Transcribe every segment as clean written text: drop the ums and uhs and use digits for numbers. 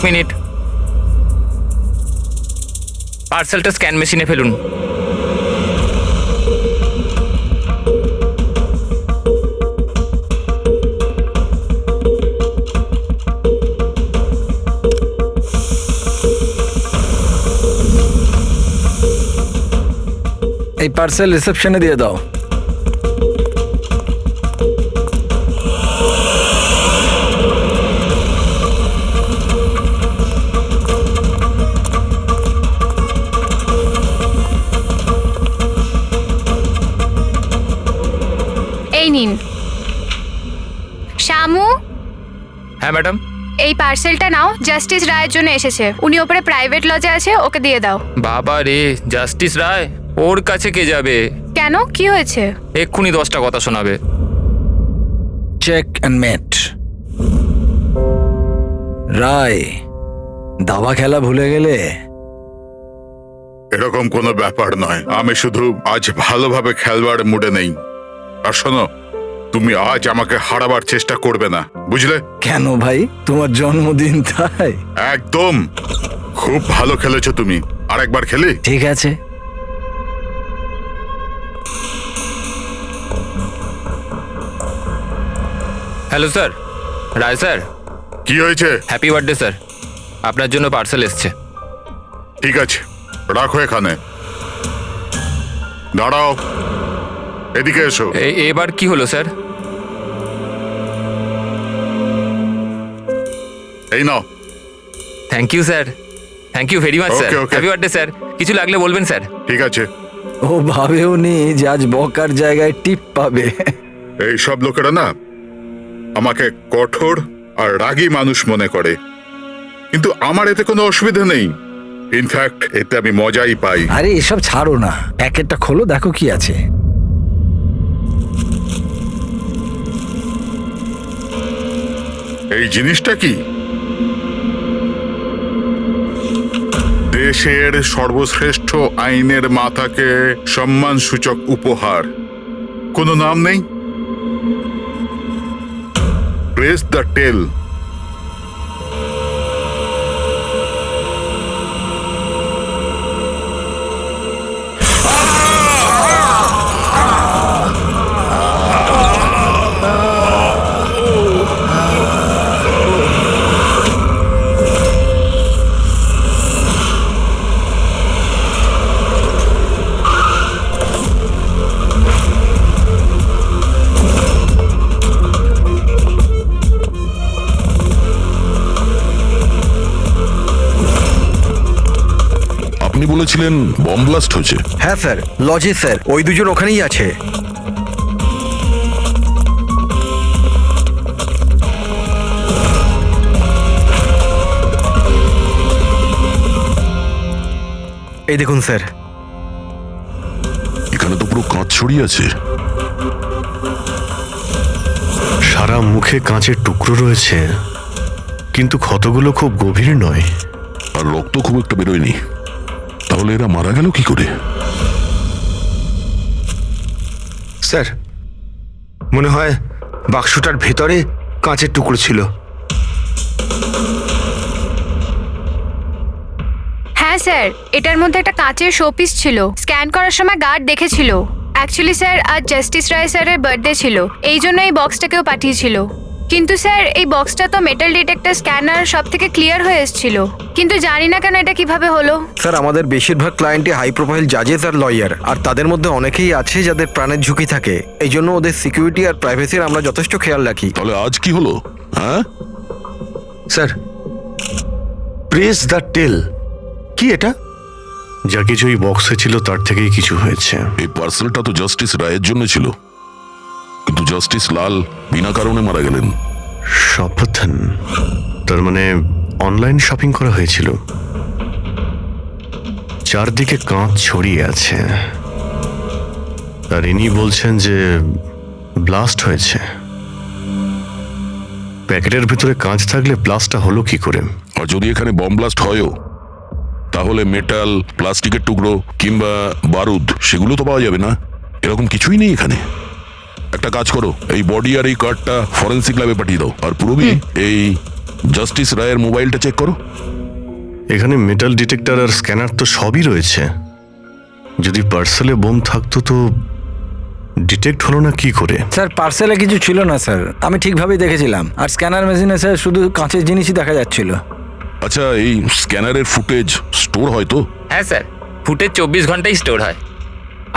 Minute, পার্সেলটা scan মেশিনে ফেলুন। এই পার্সেল রিসেপশনে দিয়ে দাও। এই নিন। শ্যামু, হ্যাঁ ম্যাডাম। এই পার্সেলটা নাও, জাস্টিস রায়ের জন্য এসেছে। উনি ওপরে প্রাইভেট লজে আছে, ওকে দিয়ে দাও। বাবা রে, জাস্টিস রায়? ওর কাছে কে যাবে? কেন, কি হয়েছে? এক্ষুনি 10টা কথা শোনাবে। চেক অ্যান্ড মেট। রায়, দাবা খেলা ভুলে গেলে? এরকম কোনো ব্যাপার নয়, আমি শুধু আজ ভালোভাবে খেলবার মুডে নেই। আর শোনো, তুমি আজ আমাকে হারাবার চেষ্টা করবে না, বুঝলে? কেন ভাই, তোমার জন্মদিন তাই? একদম। খুব ভালো খেলেছো তুমি, আরেকবার খেলি? ঠিক আছে। হ্যালো স্যার, রায় স্যার। কি হয়েছে? হ্যাপি বার্থডে স্যার, আপনার জন্য পার্সেল এসছে। ঠিক আছে, রাখো এখানে। দাঁড়াও, এদিকে এসো। এবার কি হলো স্যার? এই নাও। Thank you sir, thank you very much sir. Okay, okay. Happy birthday sir, কিছু লাগলে বলবেন স্যার। ঠিক আছে। ও ভাবেও নি যে আজ বকার জায়গায় টিপ পাবে। এই সব লোকেরা না আমাকে কঠোর আর রাগী মানুষ মনে করে, কিন্তু আমার এতে কোনো অসুবিধা নেই। ইনফ্যাক্ট এতে আমি মজাই পাই। আরে এসব ছাড়ো না, প্যাকেটটা খোলো, দেখো কি আছে। এই জিনিসটা কি? দেশের সর্বশ্রেষ্ঠ আইনের মাথাকে সম্মানসূচক উপহার। কোনো নাম নেই? প্রেস দ্য টেল। আপনি বলেছিলেন বম ব্লাস্ট হয়েছে? হ্যাঁ স্যার, লজে স্যার, ওই দুজন ওখানেই আছে। এই দেখুন স্যার। এখানে তো পুরো কাঁচ ছড়িয়ে আছে। সারা মুখে কাঁচের টুকরো রয়েছে, কিন্তু ক্ষতগুলো খুব গভীর নয়। আর রক্ত খুব একটা বেরোয়নি। তাহলে এরা মারা গেল কি করে? স্যার, মনে হয় বাক্সটার ভেতরে কাঁচের টুকরো ছিল। হ্যাঁ স্যার, এটার মধ্যে একটা কাঁচের শোপিস ছিল। স্ক্যান করার সময় গার্ড দেখেছিল। অ্যাকচুয়ালি স্যার, আজ জাস্টিস রায় স্যারের বার্থডে ছিল, এই জন্য এই বক্সটাকেও পাঠিয়েছিল। কিন্তু স্যার, এই বক্সটা তো মেটাল ডিটেক্টর স্ক্যানার সব থেকে ক্লিয়ার হয়ে এসেছিল, কিন্তু জানি না কেন এটা কিভাবে হলো। স্যার, আমাদের বেশিরভাগ ক্লায়েন্টই হাই প্রোফাইল জাজেস আর লয়ার, আর তাদের মধ্যে অনেকেই আছে যাদের প্রাণের ঝুঁকি থাকে। এই জন্য ওদের সিকিউরিটি আর প্রাইভেসির আমরা যথেষ্ট খেয়াল রাখি। তাহলে আজ কি হলো? হ্যাঁ স্যার, প্রেস দ্য টেল কি এটা? যা কিছু এই বক্সে ছিল তার থেকেই কিছু হয়েছে। এই পার্সেলটা তো জাস্টিস রায়ের জন্য ছিল, কিন্তু জাস্টিস লাল বিনা কারণে মারা গেলেন। সাবধান, তার মানে অনলাইন শপিং করা হয়েছিল। চারদিকে কাঁচ ছড়িয়ে আছে, আর ইনি বলছেন যে ব্লাস্ট হয়েছে। প্যাকেটের ভিতরে কাঁচ থাকলে ব্লাস্টটা হলো কি করে? আর যদি এখানে বম ব্লাস্ট হয়ও, তাহলে মেটাল, প্লাস্টিকের টুকরো কিংবা বারুদ সেগুলো তো পাওয়া যাবে না। এরকম কিছুই নেই এখানে। একটা কাজ করো, এই বডি আর এই কার্ডটা ফরেন্সিক ল্যাবে পাঠিয়ে দাও। আর পুরবি, এই জাস্টিস রায়ের মোবাইলটা চেক করো। এখানে মেটাল ডিটেক্টর আর স্ক্যানার তো সবই রয়েছে। যদি পার্সেলে বোম থাকতো তো ডিটেক্ট হলো না কি করে? স্যার পার্সেলে কিছু ছিল না স্যার, আমি ঠিকভাবেই দেখেছিলাম। আর স্ক্যানার মেশিনে স্যার শুধু কাঁচের জিনিসই দেখা যাচ্ছিল। আচ্ছা, এই স্ক্যানারের ফুটেজ স্টোর হয় তো? হ্যাঁ স্যার, ফুটেজ 24 ঘন্টায় স্টোর হয়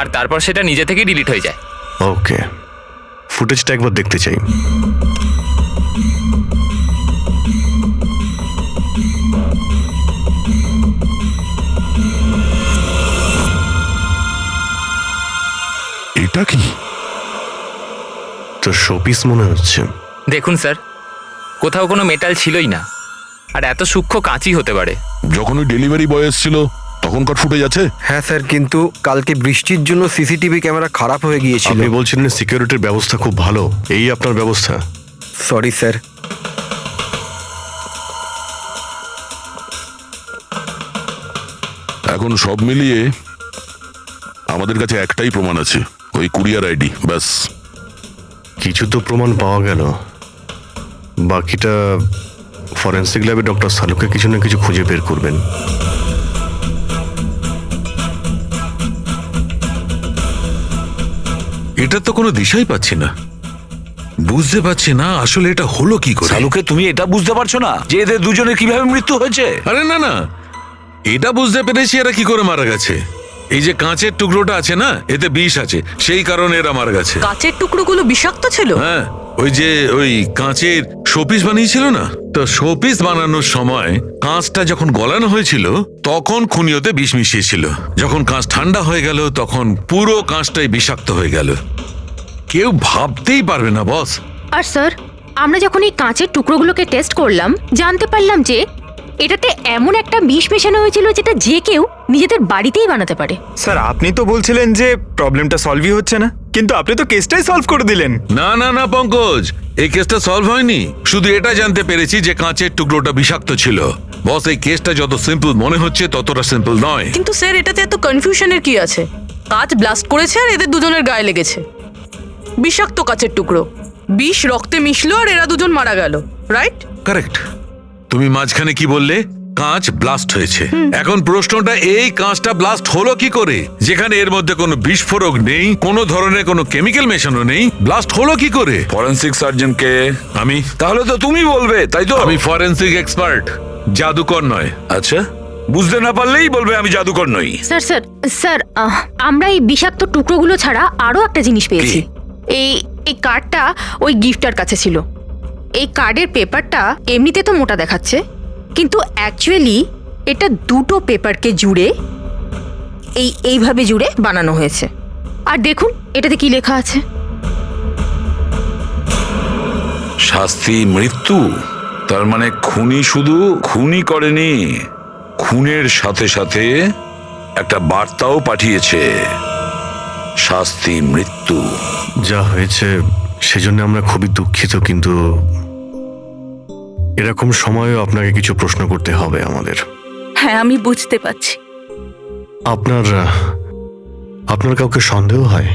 আর তারপর সেটা নিজে থেকেই ডিলিট হয়ে যায়। ওকে, ফুটেজটা একবার দেখতে চাই। এটা কি? তো শোপিস মনে হচ্ছে। দেখুন স্যার, কোথাও কোনো মেটাল ছিলই না, আর এত সূক্ষ্ম কাঁচি হতে পারে? যখন ওই ডেলিভারি বয় এসেছিল তখনকার ফুটেজ আছে? হ্যাঁ স্যার, কিন্তু কালকে বৃষ্টির জন্য সিসিটিভি ক্যামেরা খারাপ হয়ে গিয়েছিল। আপনি বলছিলেন সিকিউরিটির ব্যবস্থা খুব ভালো, এই আপনার ব্যবস্থা? Sorry sir. এখন সব মিলিয়ে আমাদের কাছে একটাই প্রমাণ আছে, ওই কুরিয়ার আইডি, ব্যাস। কিছু তো প্রমাণ পাওয়া গেল, বাকিটা ফরেন্সিক ল্যাবে ডক্টর সালুকে কিছু না কিছু খুঁজে বের করবেন। এটা তো কোনো দিশাই পাচ্ছি না, বুঝতে পারছি না আসলে এটা হলো কি করে। শালুকে তুমি এটা বুঝতে পারছো না যে এদের দুজনের কিভাবে মৃত্যু হয়েছে? আরে না না, এটা বুঝতে পেরেছি এরা কি করে মারা গেছে। এই যে কাঁচের টুকরোটা আছে না, এতে বিষ আছে, সেই কারণে এরা মারা গেছে। কাঁচের টুকরোগুলো বিষাক্ত ছিল? হ্যাঁ, ওই কাঁচের শোপিস বানিয়েছিল না, তো শোপিস বানানোর সময় কাঁচটা যখন গলানো হয়েছিল তখন খুনিওতে বিষ মিশিয়েছিল। যখন কাঁচ ঠান্ডা হয়ে গেল তখন পুরো কাঁচটাই বিষাক্ত হয়ে গেল। কেউ ভাবতেই পারবে না বস। আর স্যার, আমরা যখন এই কাঁচের টুকরোগুলোকে টেস্ট করলাম জানতে পারলাম যে এটাতে এমন একটা বিষ মেশানো হয়েছিল যেটা যে কেউ নিজেদের বাড়িতেই বানাতে পারে। স্যার আপনি তো বলছিলেন যে প্রবলেমটা সলভই হচ্ছে না, কিন্তু আপনি তো কেসটাই সলভ করে দিলেন। না না না পঙ্কজ, এই কেসটা সলভ হয়নি। শুধু এটা জানতে পেরেছি যে কাঁচের টুকরোটা বিষাক্ত ছিল। বস, এই কেসটা যত সিম্পল মনে হচ্ছে ততটা সিম্পল নয়। কিন্তু স্যার, এটাতে এত কনফিউশনের কি আছে? কাঁচ ব্লাস্ট করেছে আর এদের দুজনের গায়ে লেগেছে। বিষাক্ত কাঁচের টুকরো, বিষ রক্তে মিশলো আর এরা দুজন মারা গেল, রাইট? কারেক্ট। তুমি মাঝখানে কি বললে? কাঁচ ব্লাস্ট হয়েছে। এখন প্রশ্নটা, এই কাঁচটা ব্লাস্ট হলো কি করে? যেখানে এর মধ্যে কোনো বিস্ফোরক নেই, কোনো ধরনের কোনো কেমিক্যাল মেশানো নেই, ব্লাস্ট হলো কি করে? ফরেনসিক সার্জনকে? আমি? তাহলে তো তুমি বলবে, তাই তো? আমি ফরেনসিক এক্সপার্ট, জাদুকর নয়। আচ্ছা, বুঝতে না পারলেই বলবে আমি জাদুকর নই। স্যার স্যার স্যার, আমরা এই বিষাক্ত টুকরোগুলো ছাড়া আরো একটা জিনিস পেয়েছি। এই কার্ডটা ওই গিফটার কাছে ছিল। এই কার্ডের পেপারটা এমনিতে তো মোটা দেখাচ্ছে, কিন্তু অ্যাকচুয়ালি এটা দুটো পেপারকে জুড়ে এইভাবে জুড়ে বানানো হয়েছে। আর দেখুন এটাতে কি লেখা আছে। শাস্তি মৃত্যু। তার মানে খুনি শুধু খুনি করেনি, খুনের সাথে সাথে একটা বার্তাও পাঠিয়েছে, শাস্তি মৃত্যু। যা হয়েছে সেজন্য আমরা খুবই দুঃখিত, কিন্তু এরকম সময়ও আপনাকে কিছু প্রশ্ন করতে হবে আমাদের। হ্যাঁ, আমি বুঝতে পারছি। আপনার কাউকে সন্দেহ হয়?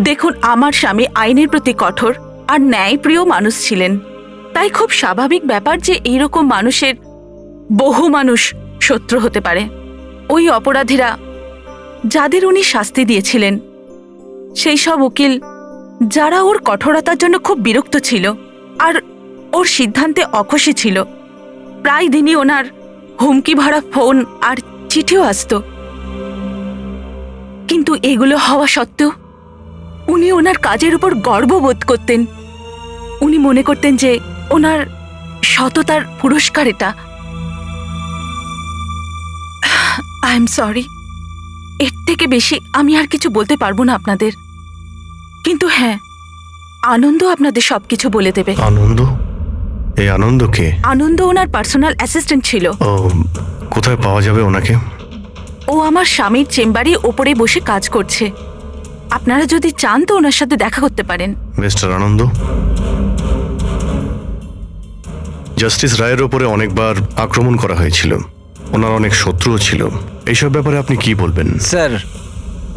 দেখুন, আমার স্বামী আইনের প্রতি কঠোর আর ন্যায়প্রিয় মানুষ ছিলেন, তাই খুব স্বাভাবিক ব্যাপার যে এইরকম মানুষের বহু মানুষ শত্রু হতে পারে। ওই অপরাধীরা যাদের উনি শাস্তি দিয়েছিলেন, সেই সব উকিল যারা ওর কঠোরতার জন্য খুব বিরক্ত ছিল আর ওর সিদ্ধান্তে অখুশি ছিল, প্রায় দিনই ওনার হুমকি ভরা ফোন আর চিঠিও আসতো। কিন্তু এগুলো হওয়া সত্ত্বেও উনি ওনার কাজের উপর গর্ববোধ করতেন। উনি মনে করতেন যে ওনার সততার পুরস্কার এটা। আই এম সরি, এর থেকে বেশি আমি আর কিছু বলতে পারবো না আপনাদের। কিন্তু হ্যাঁ, আনন্দ আপনাদের সবকিছু বলে দেবে। আনন্দ? এই আনন্দ কে? আনন্দ ওনার পার্সোনাল অ্যাসিস্ট্যান্ট ছিল। ও, কোথায় পাওয়া যাবে ওনাকে? ও আমার স্বামীর চেম্বারে ওপরে বসে কাজ করছে। আপনারা যদি চান তো ওনার সাথে দেখা করতে পারেন। মিস্টার আনন্দ, জাস্টিস রায়ের ওপরে অনেকবার আক্রমণ করা হয়েছিল, ওনার অনেক শত্রুও ছিল। এইসব ব্যাপারে আপনি কি বলবেন? স্যার,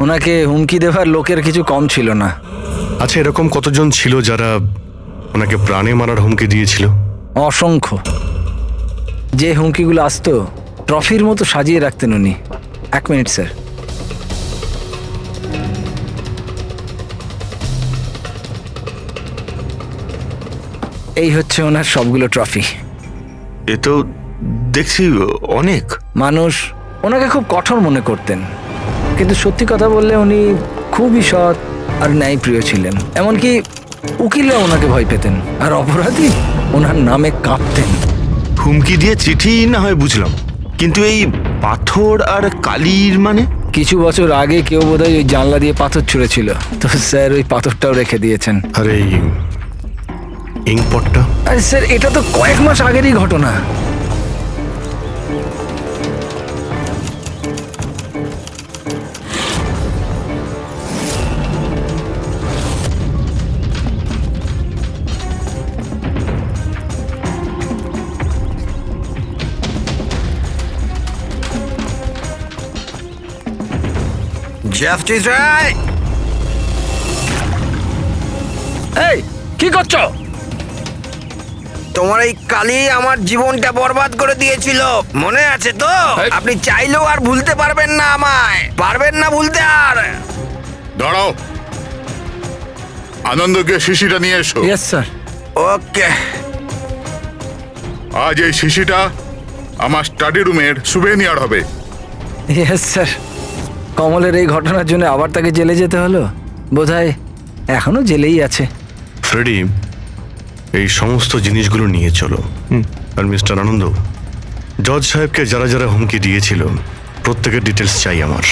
ওনাকে হুমকি দেওয়ার লোকের কিছু কম ছিল না। আচ্ছা, এরকম কতজন ছিল যারা ওনাকে প্রাণে মারার হুমকি দিয়েছিল? অসংখ্য। যে হুমকিগুলো আসতো ট্রফির মতো সাজিয়ে রাখতেন উনি। 1 মিনিট স্যার। এই হচ্ছে ওনার সবগুলো ট্রফি। এ তো দেখছি অনেক। মানুষ ওনাকে খুব কঠোর মনে করতেন, কিন্তু সত্যি কথা বললে উনি খুবই সৎ আর ন্যায়প্রিয় ছিলেন। এমনকি উকিলরা ওনাকে ভয় পেতেন, আর অপরাধী ওনার নামে কাঁপতেন। হুমকি দিয়ে চিঠি না হয় বুঝলাম, কিন্তু এই পাথর আর কালির মানে? কিছু বছর আগে কেউ বোধহয় ওই জানলা দিয়ে পাথর ছুঁড়েছিল, তো স্যার ওই পাথরটাও রেখে দিয়েছেন। আর এই ইঙ্কপটটা? আরে স্যার, এটা তো কয়েক মাস আগেরই ঘটনা। জাস্টিস রায়, এই কি করছো? তোমার এই কালি আমার জীবনটা বরবাদ করে দিয়েছিল, মনে আছে তো? আপনি চাইলেও আর ভুলতে পারবেন না, আমায় পারবেন না ভুলতে আর। দাঁড়াও, আনন্দকে শিশিটা নিয়ে এসো। Yes sir. ওকে। আজ এই শিশিটা আমার স্টাডি রুমের সুভেনিয়ার হবে। Yes sir. কমলের এই ঘটনার জন্য আবার তাকে জেলে যেতে হলো, বোধহয় এখনো জেলেই আছে। ফ্রেডি, এই সমস্ত জিনিসগুলো নিয়ে চলো। আর মিস্টার আনন্দ, জজ সাহেবকে যারা যারা হুমকি দিয়েছিল প্রত্যেকের ডিটেলস চাই আমার,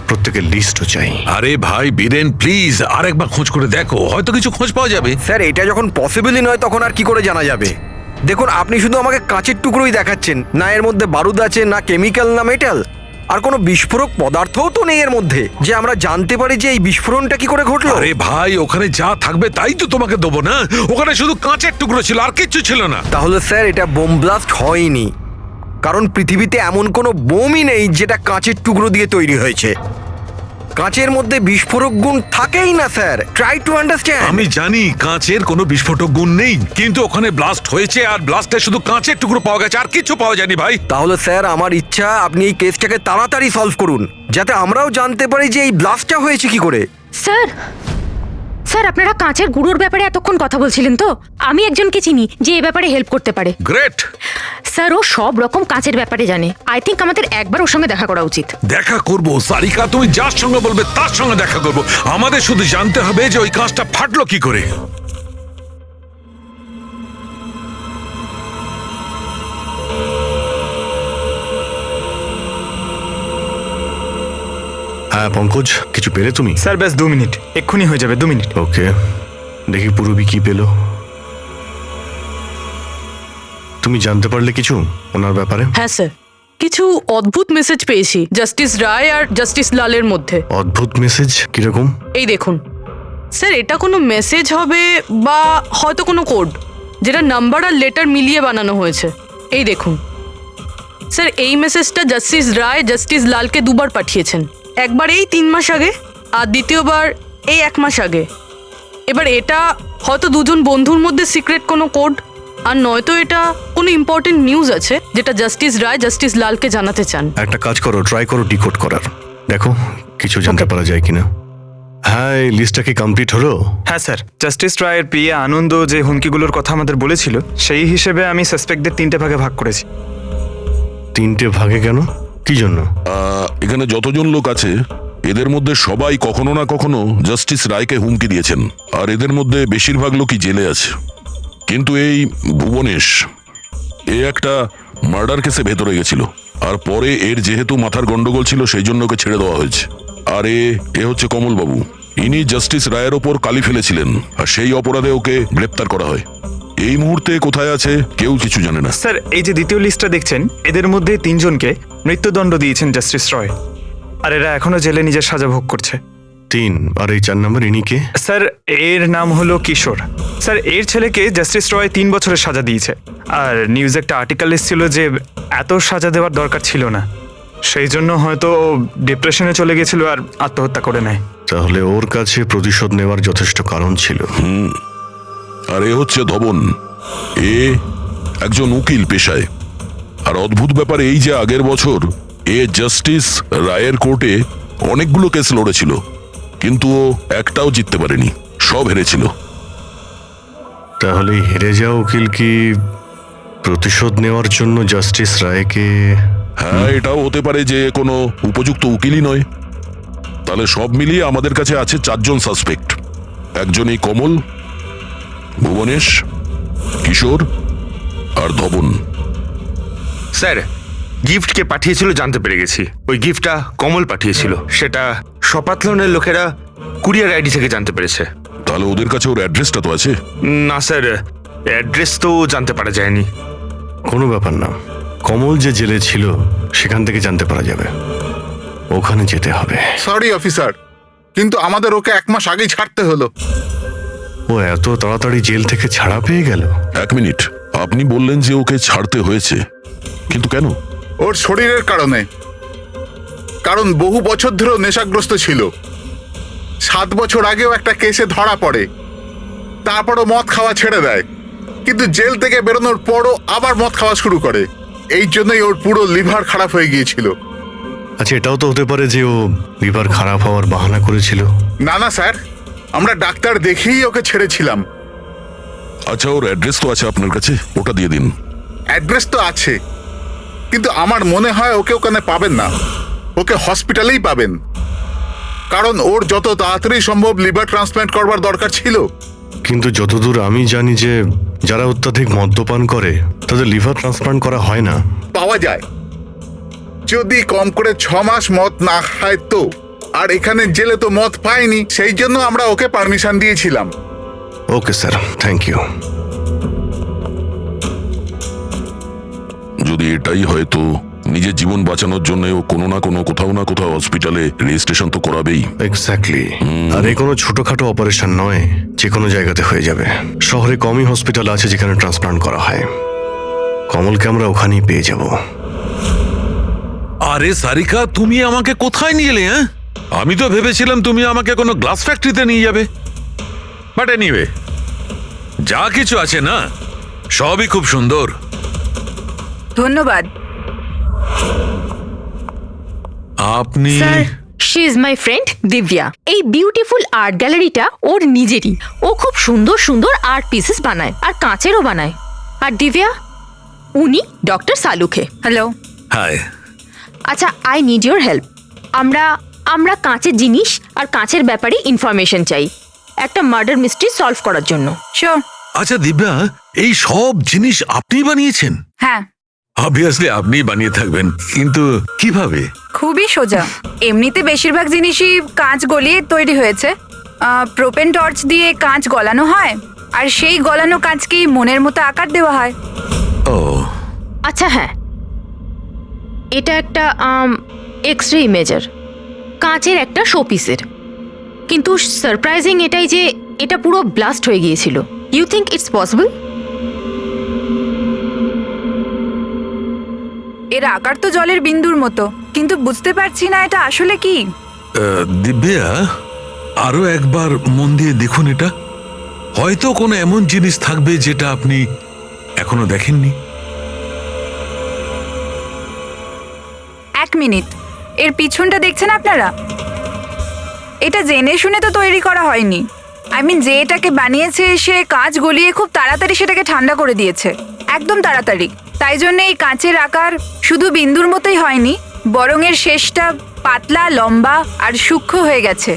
প্রত্যেকের লিস্টও চাই। আরে ভাই বীরেন, প্লিজ আরেকবার খোঁজ করে দেখো, হয়তো কিছু খোঁজ পাওয়া যাবে। স্যার, এটা যখন পসিবলই নয় তখন আর কি করে জানা যাবে? দেখুন, আপনি শুধু আমাকে কাঁচের টুকরোই দেখাচ্ছেন, না এর মধ্যে বারুদ আছে, না কেমিক্যাল, না মেটাল, আর কোনো বিস্ফোরক পদার্থও তো নেই এর মধ্যে, যে আমরা জানতে পারি যে এই বিস্ফোরণটা কি করে ঘটলো। আরে ভাই, ওখানে যা থাকবে তাই তো তোমাকে দেবো না? ওখানে শুধু কাঁচের টুকরো ছিল, আর কিচ্ছু ছিল না। তাহলে স্যার এটা বোম ব্লাস্ট হয়নি, কারণ পৃথিবীতে এমন কোনো বোমই নেই যেটা কাঁচের টুকরো দিয়ে তৈরি হয়েছে। কাঁচের মধ্যে বিস্ফোরক গুণ থাকেই না স্যার, ট্রাই টু আন্ডারস্ট্যান্ড। আমি জানি কাঁচের কোনো বিস্ফোটক গুণ নেই, কিন্তু ওখানে ব্লাস্ট হয়েছে, আর ব্লাস্টে শুধু কাঁচের টুকরো পাওয়া গেছে, আর কিছু পাওয়া যায়নি ভাই। তাহলে স্যার আমার ইচ্ছা আপনি এই কেসটাকে তাড়াতাড়ি সলভ করুন, যাতে আমরাও জানতে পারি যে এই ব্লাস্টটা হয়েছে কি করে। স্যার, স্যার আপনারা কাঁচের গুঁড়োর ব্যাপারে এতক্ষণ কথা বলছিলেন তো? আমি একজনকে চিনি যে এ ব্যাপারে হেল্প করতে পারে। গ্রেট। স্যার, ও সব রকম কাঁচের ব্যাপারে জানে। আই থিঙ্ক আমাদের একবার ওর সঙ্গে দেখা করা উচিত। দেখা করব সারিকা, তুমি যার সঙ্গে বলবে তার সঙ্গে দেখা করব। আমাদের শুধু জানতে হবে যে ওই কাঁচটা ফাটলো কি করে। হ্যাঁ পঙ্কজ, কিছু পেলে তুমি? স্যার ব্যাস 2 মিনিট, এক্ষুনি হয়ে যাবে, 2 মিনিট। ওকে, দেখি পূরবী কি পেলো। তুমি জানতে পারলে কিছু ওনার ব্যাপারে? হ্যাঁ স্যার, কিছু অদ্ভুত মেসেজ পেয়েছি জাস্টিস রায় আর জাস্টিস লালের মধ্যে। অদ্ভুত মেসেজ? কিরকম? এই দেখুন স্যার, এটা কোনো মেসেজ হবে বা হয়তো কোনো কোড, যেটা নাম্বার আর লেটার মিলিয়ে বানানো হয়েছে। এই দেখুন স্যার, এই মেসেজটা জাস্টিস রায় জাস্টিস লালকে 2 বার পাঠিয়েছেন। একবার এই 3 মাস আগে, আর দ্বিতীয়বার এই 1 মাস আগে। এবার এটা হয়তো দুজন বন্ধুর মধ্যে সিক্রেট কোনো কোড, আর নয়তো এটা কোনো ইম্পর্টেন্ট নিউজ আছে যেটা জাস্টিস রায় জাস্টিস লালকে জানাতে চান। একটা কাজ করো, ট্রাই করো ডিকোড করার, দেখো কিছু জানতে পারা যায় কিনা। হ্যাঁ, এই লিস্টটা কি কমপ্লিট হলো? হ্যাঁ স্যার, জাস্টিস রায়ের পিএ আনন্দ যে হুমকিগুলোর কথা আমাদের বলেছিল, সেই হিসেবে আমি সাসপেক্টদের 3টে ভাগে ভাগ করেছি। 3টে ভাগে কেন? কি জন্য? এখানে যতজন লোক আছে এদের মধ্যে সবাই কখনো না কখনো জাস্টিস রায়কে হুমকি দিয়েছেন, আর এদের মধ্যে বেশিরভাগ লোকই জেলে আছে। কিন্তু এই ভুবনেশ, এ একটা মার্ডার কেসে ভেতরে গেছিল, আর পরে এর যেহেতু মাথার গন্ডগোল ছিল সেই জন্য ওকে ছেড়ে দেওয়া হয়েছে। আর এ হচ্ছে কমলবাবু, ইনি জাস্টিস রায়ের ওপর কালি ফেলেছিলেন, আর সেই অপরাধে ওকে গ্রেপ্তার করা হয়। এই মুহূর্তে কোথায় আছে কেউ কিছু জানে না। স্যার, এই যে দ্বিতীয় লিস্টটা দেখছেন, এদের মধ্যে 3 জনকে মৃত্যুদণ্ড দিয়েছেন জাস্টিস রয়, আর এরা এখনো জেলে নিজের সাজা ভোগ করছে। 3, আর এই 4 নম্বর ইনি কে? স্যার, এর নাম হলো কিশোর। স্যার, এর ছেলেকে জাস্টিস রয় 3 বছরের সাজা দিয়েছে, আর নিউজে একটা আর্টিকেল এসেছিল যে এত সাজা দেওয়ার দরকার ছিল না, সেই জন্য হয়তো ডিপ্রেশনে চলে গেছিল আর আত্মহত্যা করে নেয়। তাহলে ওর কাছে প্রতিশোধ নেওয়ার যথেষ্ট কারণ ছিল। আর এ হচ্ছে ধবন, এ একজন উকিল পেশায়। আর অদ্ভুত ব্যাপার এই যে আগের বছর এ জাস্টিস রায়ের কোর্টে অনেকগুলো কেস লড়েছিল, কিন্তু ও একটাও জিততে পারেনি, সব হেরেছিল। তাহলে হেরে যাওয়া উকিল কি প্রতিশোধ নেওয়ার জন্য জাস্টিস রায়কে? হ্যাঁ, এটাও হতে পারে যে কোনো উপযুক্ত উকিলই নয়। তাহলে সব মিলিয়ে আমাদের কাছে আছে 4 জন সাসপেক্ট। একজনই কমল, ভুবনেশ, কিশোর আর ধবন। স্যার, গিফটকে পাঠিয়েছিল জানতে পেরে গেছি। ওই গিফটটা কমল পাঠিয়েছিল, সেটা শপাথলনের লোকেরা কুরিয়ার আইডি থেকে জানতে পেরেছে। তাহলে ওদের কাছে ওর অ্যাড্রেসটা তো আছে? না স্যার, অ্যাড্রেস তো জানতে পারা যায়নি। কোনো ব্যাপার না, কমল যে জেলে ছিল সেখান থেকে জানতে পারা যাবে। ওখানে যেতে হবে। সরি অফিসার, কিন্তু আমাদের ওকে 1 মাস আগেই ছাড়তে হলো। ও এত তাড়াতাড়ি জেল থেকে ছাড়া পেয়ে গেল? 1 মিনিট, আপনি বললেন যে ওকে ছাড়তে হয়েছে, কিন্তু কেন? ওর শরীরের কারণে। কারণ বহু বছর ধরেও নেশাগ্রস্ত ছিল। 7 বছর আগেও একটা কেসে ধরা পড়ে, তারপরও মদ খাওয়া ছেড়ে দেয়, কিন্তু জেল থেকে বেরোনোর পরও আবার মদ খাওয়া শুরু করে। এই জন্যই ওর পুরো লিভার খারাপ হয়ে গিয়েছিল। আচ্ছা, এটাও তো হতে পারে যে ও লিভার খারাপ হওয়ার বাহানা করেছিল। না না স্যার, আমরা ডাক্তার দেখেই ওকে ছেড়েছিলাম। আচ্ছা, ওর অ্যাড্রেস তো আছে আপনার কাছে, ওটা দিয়ে দিন। অ্যাড্রেস তো আছে, কিন্তু আমার মনে হয় ওকে ওখানে পাবেন না, ওকে হসপিটালেই পাবেন। কারণ ওর যত তাড়াতাড়ি সম্ভব লিভার ট্রান্সপ্ল্যান্ট করবার দরকার ছিল। কিন্তু যতদূর আমি জানি যে যারা অত্যাধিক মদ্যপান করে তাদের লিভার ট্রান্সপ্লান্ট করা হয় না। পাওয়া যায়, যদি কম করে 6 মাস মদ না খায় তো। আর এখানে জেলে তো মদ পায়নি, সেই জন্য আমরা ওকে পারমিশন দিয়েছিলাম। Okay sir, thank you. যদি এটাই হয় তো নিজের জীবন বাঁচানোর জন্য ও কোনো না কোনো কোথাও না কোথাও হসপিটালে রেজিস্ট্রেশন তো করাবেই। এক্স্যাক্টলি। আর এই কোনো ছোটখাটো অপারেশন নয়, যে কোনো জায়গাতে হয়ে যাবে। শহরে কমই হসপিটাল আছে যেখানে ট্রান্সপ্লান্ট করা হয়। কমলকে আমরা ওখানেই পেয়ে যাব। আরে সারিকা, তুমি আমাকে কোথায় নিয়ে এলে? হ্যাঁ, আমি তো ভেবেছিলাম তুমি আমাকে কোনো গ্লাস ফ্যাক্টরিতে নিয়ে যাবে। বাট এনিওয়ে, যা কিছু আছে না সবই খুব সুন্দর। ধন্যবাদ। আপনি? Sir, she is my friend Divya. এই বিউটিফুল আর্ট গ্যালারিটা ওর নিজেরই। ও খুব সুন্দর সুন্দর আর্ট পিসেস বানায়, আর কাঁচেরও বানায়। আর দিব্যা, উনি ডক্টর সালুখে। হ্যালো। হাই। আচ্ছা, আই নিড ইয়োর হেল্প। আমরা কাঁচের জিনিস আর কাঁচের ব্যাপারে ইনফরমেশন চাই একটা মার্ডার মিস্ট্রি সলভ করার জন্য। শিওর। আচ্ছা দিব্যা, এই সব জিনিস আপনি বানিয়েছেন? হ্যাঁ। অবভিয়াসলি আপনি বানিয়ে থাকবেন, কিন্তু কিভাবে? খুবই সোজা। এমনিতে বেশিরভাগ জিনিসই কাঁচ গলিয়ে তৈরি হয়েছে। প্রোপেন টর্চ দিয়ে কাঁচ গলানো হয়, আর সেই গলানো কাঁচকেই মনের মতো আকার দেওয়া হয়। ও আচ্ছা, হ্যাঁ, এটা একটা এক্স রে ইমেজার, কাঁচের একটা শোপিসের। কিন্তু সারপ্রাইজিং এটাই যে এটা পুরো ব্লাস্ট হয়ে গিয়েছিল। You think it's possible? এর আকার তো জলের বিন্দুর মতো, কিন্তু বুঝতে পারছি না এটা আসলে কি। দিব্যা, আরো একবার মন দিয়ে দেখুন এটা। হয়তো কোনো এমন জিনিস থাকবে যেটা আপনি এখনো দেখেননি। 1 মিনিট, এর পিছনটা দেখছেন আপনারা? এটা জেনে শুনে তো তৈরি করা হয়নি। আই মিন, যে এটাকে বানিয়েছে সে কাঁচ গলিয়ে খুব তাড়াতাড়ি সেটাকে ঠান্ডা করে দিয়েছে, একদম তাড়াতাড়ি। তাই জন্য এই কাঁচের আকার শুধু বিন্দুর মতোই হয়নি, বরং এর শেষটা পাতলা, লম্বা আর সূক্ষ্ম হয়ে গেছে।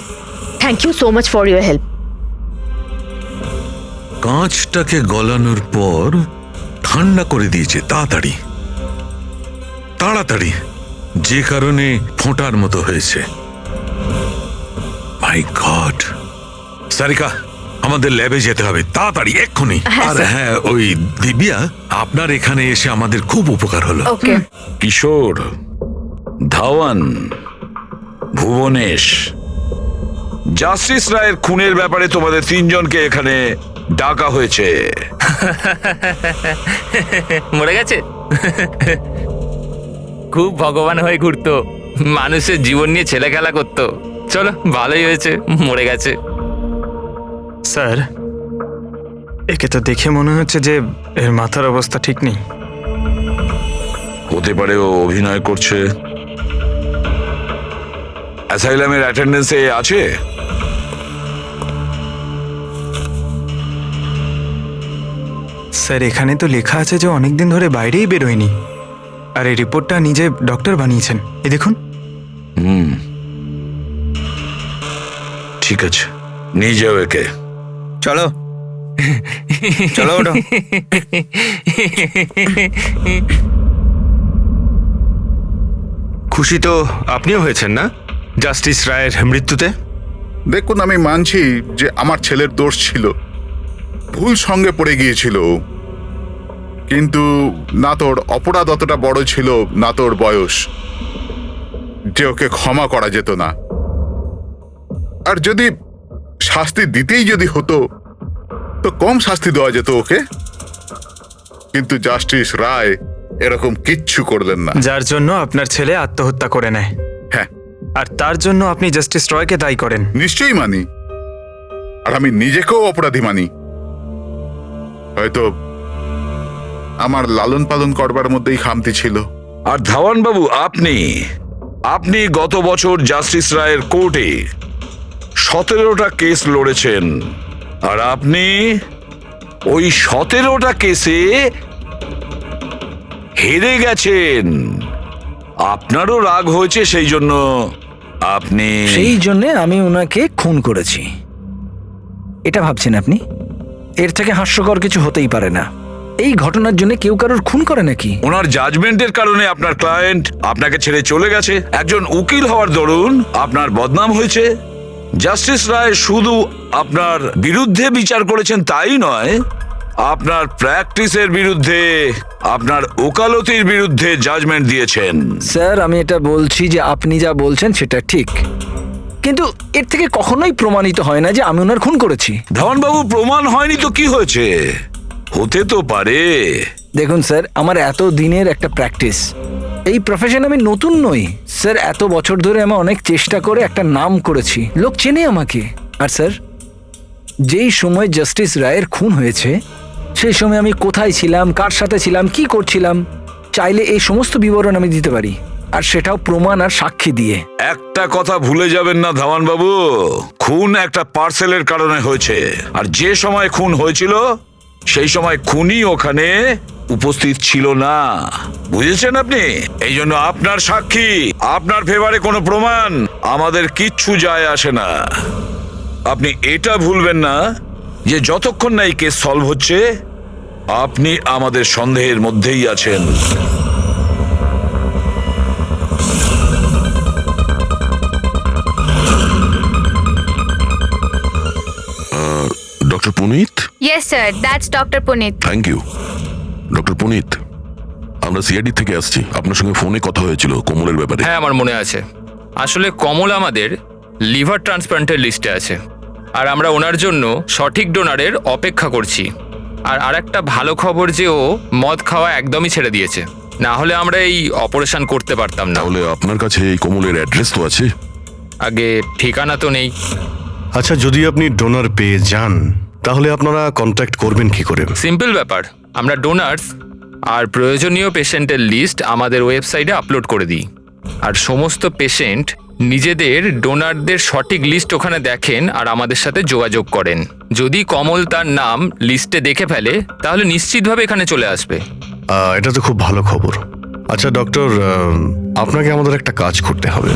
Thank you so much for your help. কাঁচটাকে গলানোর পর ঠান্ডা করে দিয়েছে তাড়াতাড়ি তাড়াতাড়ি, যে কারণে ফোঁটার মতো হয়েছে। মাই গড! সারিকা, আমাদের ল্যাবে যেতে হবে তাড়াতাড়ি, এক্ষুনি। আর হ্যাঁ, ওই দিব্যা, আপনার এখানে এসে আমাদের খুব উপকার হলো। ওকে। কিশোর, ধাওয়ান, ভুবনেশ, জাস্টিস রায়ের খুনের ব্যাপারে তোমাদের 3 জনকে এখানে ডাকা হয়েছে। মরে গেছে? খুব ভগবান হয়ে ঘুরতো, মানুষের জীবন নিয়ে ছেলে খেলা করতো। চলো, ভালোই হয়েছে মরে গেছে। স্যার, একে তো দেখে মনে হচ্ছে যে এর মাথার অবস্থা ঠিক নেই। হতে পারে ও অভিনয় করছে। অ্যাসাইলামের অ্যাটেন্ডেন্সে আছে? স্যার এখানে তো লেখা আছে যে অনেকদিন ধরে বাইরেই বেরোয়নি, আর এই রিপোর্টটা নিজে ডক্টর বানিয়েছেন। এই দেখুন। ঠিক আছে, নিয়ে যাও একে। চলো চলো ওঠো। খুশি তো আপনিও হয়েছেন না জাস্টিস রায়ের মৃত্যুতে? দেখুন, আমি মানছি যে আমার ছেলের দোষ ছিল, ভুল সঙ্গে পড়ে গিয়েছিল ও। কিন্তু না তোর অপরাধ অতটা বড় ছিল, না তোর বয়স, যে ওকে ক্ষমা করা যেত না। আর যদি শাস্তি দিতেই যদি হতো তো কম শাস্তি দেওয়া যেত ওকে। কিন্তু জাস্টিস রায় এরকম কিচ্ছু করলেন না। যার জন্য আপনার ছেলে আত্মহত্যা করে নেয়, হ্যাঁ, আর তার জন্য আপনি জাস্টিস রয়কে দায়ী করেন। নিশ্চয়ই মানি, আর আমি নিজেকেও অপরাধী মানি। হয়তো আমার লালন পালন করবার মধ্যেই খামতি ছিল। আর ধাওয়ান বাবু, আপনি গত বছর জাস্টিস রায়ের কোর্টে 17টা কেস লড়েছেন, আর আপনি ওই 17টা কেসে হেরে গেছেন। আপনারও রাগ হয়েছে, সেই জন্য সেই জন্য আমি ওনাকে খুন করেছি, এটা ভাবছেন আপনি? এর থেকে হাস্যকর কিছু হতেই পারে না। এই ঘটনার জন্য কেউ কারোর খুন করে নাকি? ওনার জাজমেন্টের কারণে আপনার ক্লায়েন্ট আপনাকে ছেড়ে চলে গেছে। একজন উকিল হওয়ার দরুন আপনার বদনাম হয়েছে। জাস্টিস রায় শুধু আপনার বিরুদ্ধে বিচার করেছেন তাই নয়, আপনার প্র্যাকটিসের বিরুদ্ধে, আপনার ওকালতির বিরুদ্ধে জাজমেন্ট দিয়েছেন। স্যার, আমি এটা বলছি যে আপনি যা বলছেন সেটা ঠিক, কিন্তু এর থেকে কখনোই প্রমাণিত হয় না যে আমি ওনার খুন করেছি। ধাওয়ানবাবু, প্রমাণ হয়নি তো কি হয়েছে? হতে তো পারে। দেখুন স্যার, আমার এত দিনের একটা প্র্যাকটিস, এই প্রফেশন আমি নতুন নই স্যার। এত বছর ধরে আমি অনেক চেষ্টা করে একটা নাম করেছি, লোক চেনে আমাকে। আর স্যার, যেই সময় জাস্টিস রায়ের খুন হয়েছে সেই সময় আমি কোথায় ছিলাম, কার সাথে ছিলাম, কি করছিলাম, চাইলে এই সমস্ত বিবরণ আমি দিতে পারি, আর সেটাও প্রমাণ আর সাক্ষী দিয়ে। একটা কথা ভুলে যাবেন না ধাওয়ানবাবু, খুন একটা পার্সেলের কারণে হয়েছে, আর যে সময় খুন হয়েছিল সেই সময় খুনি ওখানে উপস্থিত ছিল না। বুঝেছেন আপনি? এই জন্য আপনার সাক্ষী, আপনার ফেভারে কোনো প্রমাণ আমাদের কিচ্ছু যায় আসে না। আপনি এটা ভুলবেন না যে যতক্ষণ না এই কেস সলভ হচ্ছে আপনি আমাদের সন্দেহের মধ্যেই আছেন। Doctor Punit? Yes sir, that's doctor Punit. Thank you. Doctor Punit, আমরা সিআইডি থেকে আসছি, আপনার সঙ্গে ফোনে কথা হয়েছিল কোমলের ব্যাপারে। হ্যাঁ, আমার মনে আছে। আসলে কমল আমাদের লিভার ট্রান্সপ্লান্টের লিস্টে আছে, আর আমরা ওনার জন্য সঠিক ডোনারের অপেক্ষা করছি। আর আরেকটা ভালো খবর যে ও মদ খাওয়া একদমই ছেড়ে দিয়েছে, না হলে আমরা এই অপারেশন করতে পারতাম না। তাহলে আপনার কাছে এই কোমলের অ্যাড্রেস তো আছে? আগে ঠিকানা তো নেই। আচ্ছা, যদি আপনি ডোনার পেয়ে যান তাহলে আপনারা কন্ট্যাক্ট করবেন কি করে? সিম্পল ব্যাপার, আমরা ডোনার্স আর প্রয়োজনীয় পেশেন্টের লিস্ট আমাদের ওয়েবসাইটে আপলোড করে দিই, আর সমস্ত পেশেন্ট নিজেদের ডোনারদের সঠিক লিস্ট ওখানে দেখেন আর আমাদের সাথে যোগাযোগ করেন। যদি কমল তার নাম লিস্টে দেখে ফেলে তাহলে নিশ্চিতভাবে এখানে চলে আসবে। এটা তো খুব ভালো খবর। আচ্ছা ডক্টর, আপনাকে আমাদের একটা কাজ করতে হবে।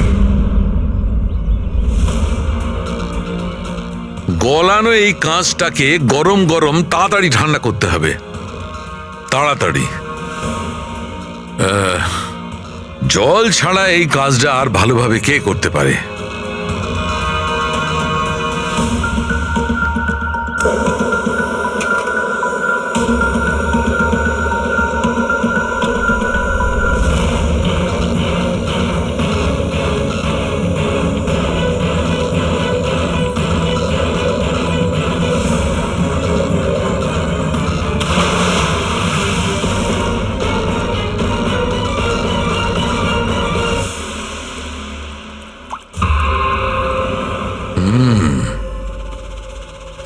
গলানো এই কাঁচটাকে গরম গরম তাড়াতাড়ি ঠান্ডা করতে হবে, তাড়াতাড়ি। জল ছাড়া এই কাজটা আর ভালোভাবে কে করতে পারে?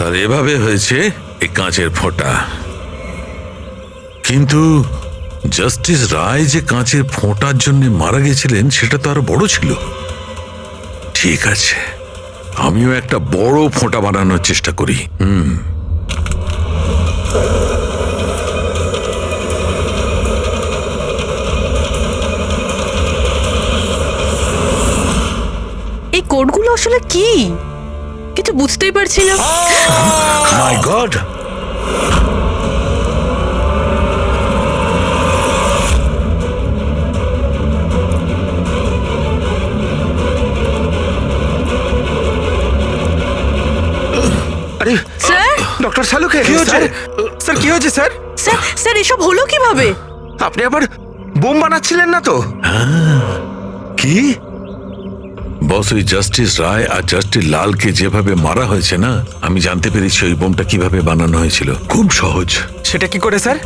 আর এভাবে হয়েছে এই কাঁচের ফোঁটা। কিন্তু জাস্টিস রায় যে কাঁচের ফোঁটার জন্য মারা গেছিলেন সেটা তো আরো বড় ছিল। ঠিক আছে, আমিও একটা বড় ফোঁটা বানানোর চেষ্টা করি। এই কোডগুলো আসলে কি কিছু বুঝতেই পারছি না। মাই গড, আরে স্যার ডক্টর শালুকে কি হয়েছে স্যার? কি হয়েছে স্যার? স্যার স্যার এসব হলো কিভাবে? আপনি আবার বোম বানাচ্ছিলেন না তো? কি বস, ওই জাস্টিস রায় আর জাস্টিস লালকে যেভাবে মারা হয়েছে না, আমি জানতে পেরেছি ওই বোমটা কিভাবে বানানো হয়েছিল। খুব সহজ। সেটা কি করে স্যার?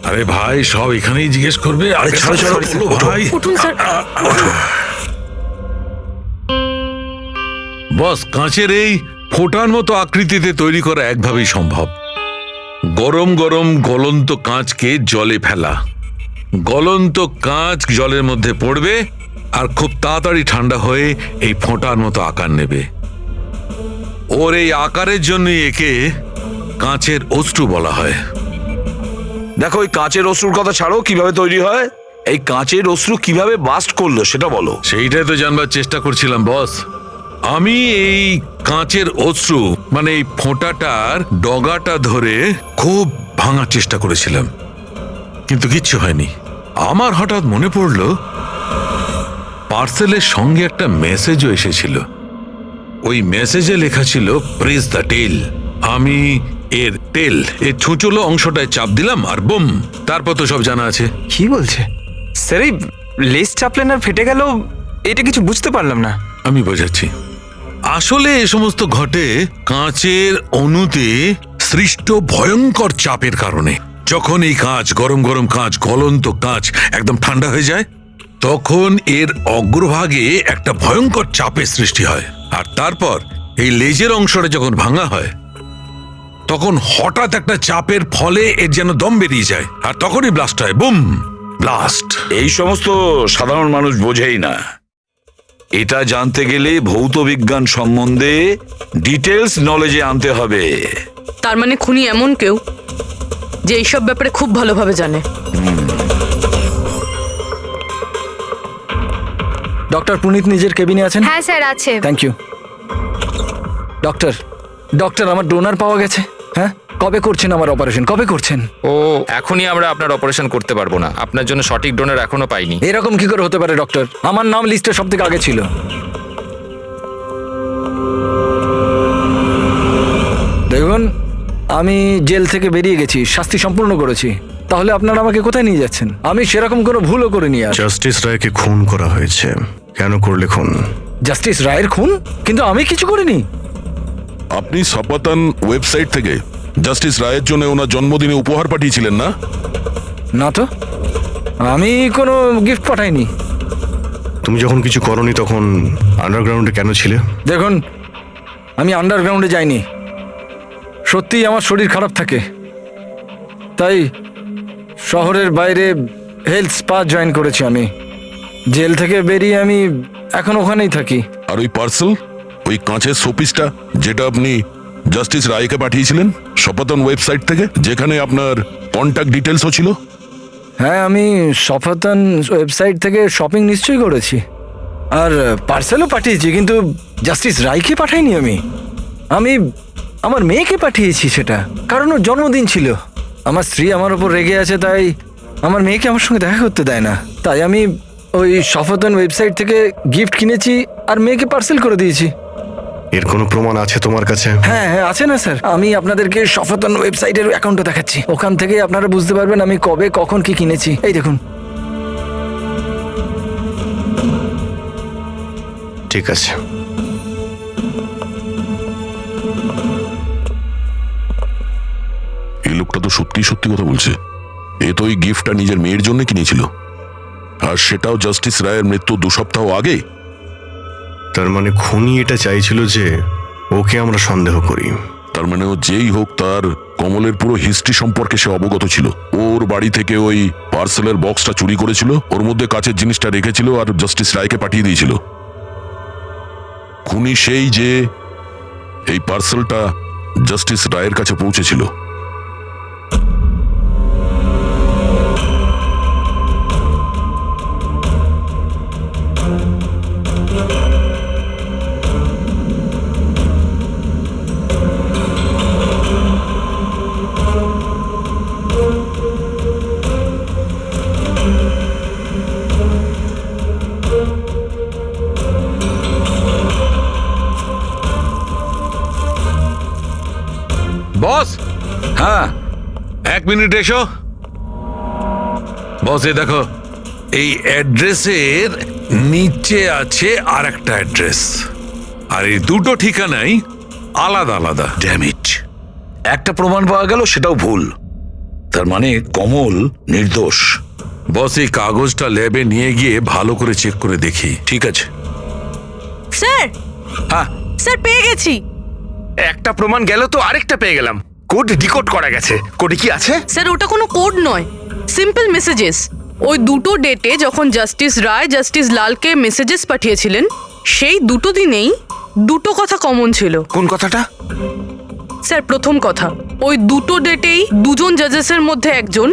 আরে ভাই, সব এখানেই জিজ্ঞেস করবে। আরে ছাড়ো ছাড়ো ভাই। উঠুন স্যার। বস, কাঁচের এই ফোঁটার মতো আকৃতিতে তৈরি করা একভাবেই সম্ভব। গরম গরম গলন্ত কাঁচকে জলে ফেলা, গলন্ত কাঁচ জলের মধ্যে পড়বে আর খুব তাড়াতাড়ি ঠান্ডা হয়ে এই ফোঁটার মতো আকার নেবে। ওর এই আকারের জন্যই একে কাঁচের অশ্রু বলা হয়। দেখো ওই কাঁচের অশ্রুর কথা ছাড়ো, কিভাবে তৈরি হয়? এই কাঁচের অশ্রু কিভাবে বাস্ট করলো সেটা বলো। সেইটাই তো জানবার চেষ্টা করছিলাম বস। আমি এই কাঁচের অশ্রু মানে এই ফোঁটাটার ডগাটা ধরে খুব ভাঙার চেষ্টা করেছিলাম, কিন্তু কিচ্ছু হয়নি। আমার হঠাৎ মনে পড়লো পার্সেলের সঙ্গে একটা মেসেজও এসেছিল। ওই মেসেজে লেখা ছিল প্রেস দ্য টেল। আমি এর টেল, এর ছুঁচলো অংশটায় চাপ দিলাম আর বুম, তারপর তো সব জানা আছে। কি বলছে স্যার? এই লেস চাপলেন আর ফেটে গেল, এটা কিছু বুঝতে পারলাম না। আমি বোঝাচ্ছি। আসলে এ সমস্ত ঘটে কাঁচের অণুতে সৃষ্ট ভয়ঙ্কর চাপের কারণে। যখন এই কাঁচ, গরম গরম কাঁচ, গলন্ত কাঁচ একদম ঠান্ডা হয়ে যায়, তখন এর অগ্রভাগে একটা ভয়ঙ্কর চাপের সৃষ্টি হয়। আর তারপর এই লেজের অংশটা যখন ভাঙা হয়, তখন হঠাৎ একটা চাপের ফলে এর যেন দম বেরিয়ে যায়, আর তখনই ব্লাস্ট হয়। Broom, blast. এই সমস্ত সাধারণ মানুষ বোঝেই না। এটা জানতে গেলে ভৌত বিজ্ঞান সম্বন্ধে ডিটেলস নলেজে আনতে হবে। তার মানে খুনি এমন কেউ যে এইসব ব্যাপারে খুব ভালোভাবে জানে। ডক্টর পুনিত নিজের কেবিনে আছেন? হ্যাঁ স্যার আছে। Thank you. ডক্টর, ডক্টর আমার ডোনার পাওয়া গেছে। হ্যাঁ, কবে করছেন আমার অপারেশন? কবে করছেন? ও এখনই আমরা আপনার অপারেশন করতে পারবো না, আপনার জন্য সঠিক ডোনার এখনো পাইনি। এরকম কি করে হতে পারে ডক্টর? আমার নাম লিস্টে সব থেকে আগে ছিল। দেখুন, আমি জেল থেকে বেরিয়ে গেছি, শাস্তি সম্পূর্ণ করেছি। তাহলে আপনারা আমাকে কোথায় নিয়ে যাচ্ছেন? আমি সেরকম কোনো ভুলও করিনি। আর জাস্টিস রায়কে খুন করা হয়েছে। কেন করলে খুন? জাস্টিস রায়ের খুন? কিন্তু আমি কিছু করিনি। আপনি সপাতান ওয়েবসাইট থেকে জাস্টিস রায়ের জন্য ওনার জন্মদিনে উপহার পাঠিয়েছিলেন না? না তো, আমি কোনো গিফট পাঠাইনি। তুমি যখন কিছু করনি তখন আন্ডারগ্রাউন্ডে কেন ছিলে? দেখুন, আমি আন্ডারগ্রাউন্ডে যাইনি। সত্যিই আমার শরীর খারাপ থাকে, তাই শহরের বাইরে হেলথ স্পা জয়েন করেছি আমি। জেল থেকে বেরিয়ে আমি এখন ওখানেই থাকি। আর ওই পার্সেল, ওই কাঁচের শোপিসটা যেটা আপনি জাস্টিস রায়কে পাঠিয়েছিলেন সপাতন ওয়েবসাইট থেকে, যেখানে আপনার কন্ট্যাক্ট ডিটেলসও ছিল? হ্যাঁ, আমি সফাতন ওয়েবসাইট থেকে শপিং নিশ্চয়ই করেছি, আর পার্সেলও পাঠিয়েছি, কিন্তু জাস্টিস রায়কে পাঠাইনি। আমি আমার মেয়েকে পাঠিয়েছি সেটা, কারণ ওর জন্মদিন ছিল। আমার স্ত্রী আমার ওপর রেগে আছে, তাই আমার মেয়েকে আমার সঙ্গে দেখা করতে দেয় না। তাই আমি ওই সফাতন ওয়েবসাইট থেকে গিফট কিনেছি আর মেয়েকে পার্সেল করে দিয়েছি। এর কোনো প্রমাণ আছে তোমার কাছে? হ্যাঁ হ্যাঁ আছে না স্যার, আমি আপনাদেরকে সফাতন ওয়েবসাইটের অ্যাকাউন্টটা দেখাচ্ছি। ওখান থেকেই আপনারা বুঝতে পারবেন আমি কবে কখন কি কিনেছি। এই দেখুন। ঠিক আছে। এই লোকটা তো সত্যি সত্যি কথা বলছে। এ তো ওই গিফটটা নিজের মেয়ের জন্য কিনেছিল, আর সেটাও জাস্টিস রায়ের মৃত্যু 2 সপ্তাহ আগে। তার মানে খুনি এটা চাইছিল যে ওকে আমরা সন্দেহ করি। তার তার মানে ও যেই হোক, তার কমলের পুরো হিস্ট্রি সম্পর্কে সে অবগত ছিল। ওর বাড়ি থেকে ওই পার্সেলের বক্সটা চুরি করেছিল, ওর মধ্যে কাচের জিনিসটা রেখেছিল আর জাস্টিস রায়কে পাঠিয়ে দিয়েছিল। খুনি সেই যে এই পার্সেলটা জাস্টিস রায়ের কাছে পৌঁছেছিল। বস, হ্যাঁ, 1 মিনিট এসো। বস, এই দেখো, এই অ্যাড্রেসের নিচে আছে আর একটা অ্যাড্রেস, আর এই দুটো ঠিকানাই আলাদা আলাদা। ড্যামিট, একটা প্রমাণ পাওয়া গেল, সেটাও ভুল। তার মানে কমল নির্দোষ। বস, এই কাগজটা ল্যাবে নিয়ে গিয়ে ভালো করে চেক করে দেখি। ঠিক আছে। স্যার, হ্যাঁ, স্যার পেয়ে গেছি। একটা প্রমাণ গেল তো আরেকটা পেয়ে গেলাম। কোড ডিকোড করা গেছে। কোডে কি আছে? স্যার ওটা কোনো কোড নয়, সিম্পল মেসেজেস। ওই দুটো ডেটে যখন জাস্টিস রায় জাস্টিস লালকে মেসেজেস পাঠিয়েছিলেন, সেই দুটো দিনেই দুটো কথা কমন ছিল। কোন কথাটা? স্যার প্রথম কথা, ওই দুটো ডেটেই দুজন জাজেসের মধ্যে একজন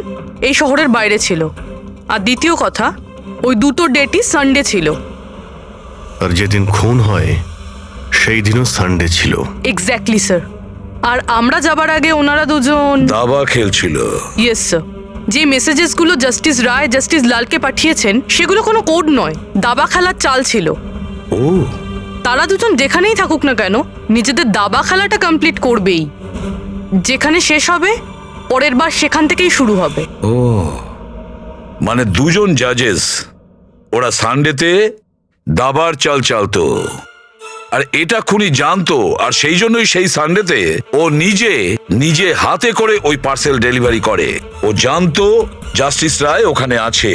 এই শহরের বাইরে ছিল। আর দ্বিতীয় কথা, ওই দুটো ডেটই সানডে ছিল। আর যেদিন খুন হয় সেই দিনও সানডে ছিল। Exactly sir. আর আমরা যাবার আগে ওনারা দুজন দাবা খেলছিল। Yes sir. যে মেসেজেসগুলো জাস্টিস রায় জাস্টিস লালকে পাঠিয়েছেন সেগুলো কোনো কোড নয়, দাবা খেলার চাল ছিল। ও, তারা দুজন যেখানেই থাকুক না কেন নিজেদের দাবা খেলাটা কমপ্লিট করবেই। যেখানে শেষ হবে পরের বার সেখান থেকেই শুরু হবে। ও, মানে দুজন জাজেস, ওরা সানডেতে দাবার চাল চালতো, আর এটা খুনি জানতো, আর সেই জন্যই সেই সানডেতে ও নিজে হাতে করে ওই পার্সেল ডেলিভারি করে। ও জানতো জাস্টিস রায় ওখানে আছে।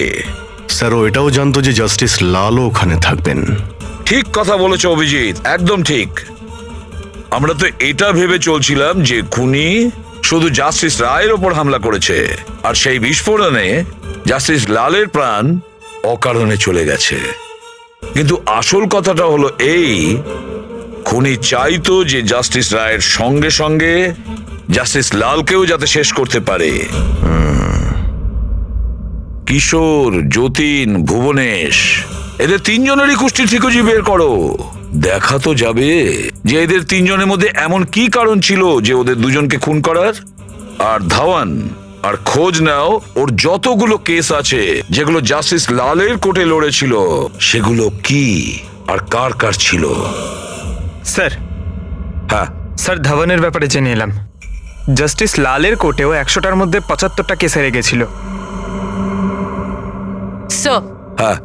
স্যার, ও এটাও জানতো যে জাস্টিস লালও ওখানে থাকবেন। ঠিক কথা বলেছো অভিজিৎ, একদম ঠিক। আমরা তো এটা ভেবে চলছিলাম যে খুনি শুধু জাস্টিস রায়ের ওপর হামলা করেছে, আর সেই বিস্ফোরণে জাস্টিস লালের প্রাণ অকারণে চলে গেছে। কিন্তু আসল কথাটা হলো এই, খুনি চাইতো যে জাস্টিস রায়ের সঙ্গে সঙ্গে জাস্টিস লালকেও যাতে শেষ করতে পারে। কিশোর, যতীন, ভুবনেশ, এদের তিনজনেরই কুষ্টি ঠিকুজি বের করো। দেখা তো যাবে যে এদের তিনজনের মধ্যে এমন কি কারণ ছিল যে ওদের দুজনকে খুন করার। আর ধাওয়ান, আর খোঁজ নাও ওর যতগুলো কেস আছে যেগুলো জাস্টিস লালের কোর্টে লড়েছিল, সেগুলো কি আর কার কার ছিল। স্যার, হ্যাঁ স্যার ধাওয়ানের ব্যাপারে জেনে এলাম। জাস্টিস লালের কোর্টেও 100টার মধ্যে 75টা কেস হেরে গেছিল। স্যার, হ্যাঁ,